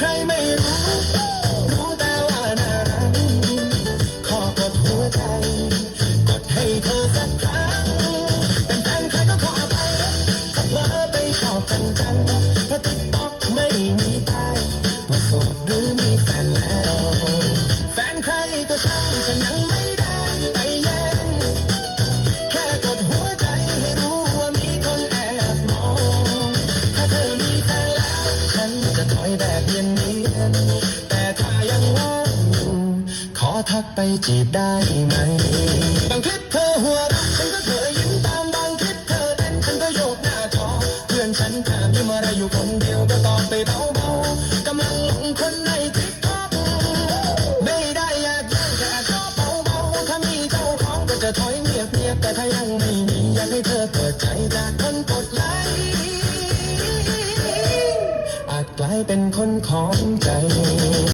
ใครไม่รู้รู้แต่ว่าน่ารักขอกดหัวใจกดให้เธอสักครั้งเป็นแฟนใครก็ขอไปถ้าเผลอไปชอบกันจังเพราะติ๊กต็อกไม่มีตายว่าโสดหรือมีแฟนแล้วแฟนใครก็ช่างฉันยังไม่ได้ไปแย่งแค่กดหัวใจให้รู้ว่ามีคนแอบมองถ้าเธอมีแฟนแล้วฉันจะถอยแบบเนียนๆแต่ถ้ายังว่างอยู่ขอทักไปจีบได้ไหมบางคลิปเธอหัวเราะฉันก็เคยยิ้มตามบางคลิปเธอเต้นฉันก็โยกหน้าจอเพื่อนฉันถามยิ้มอะไรอยู่คนเดียวก็ตอบไปเบาๆกำลังหลงคนในติ๊กต็อกไม่ได้อยากแย่งแต่ชอบเบาๆถ้ามีเจ้าของก็จะถอยเงียบๆแต่ถ้ายังไม่มีอยากให้เธอเปิดใจจากคนกดไลค์อาจกลายเป็นคนของใจ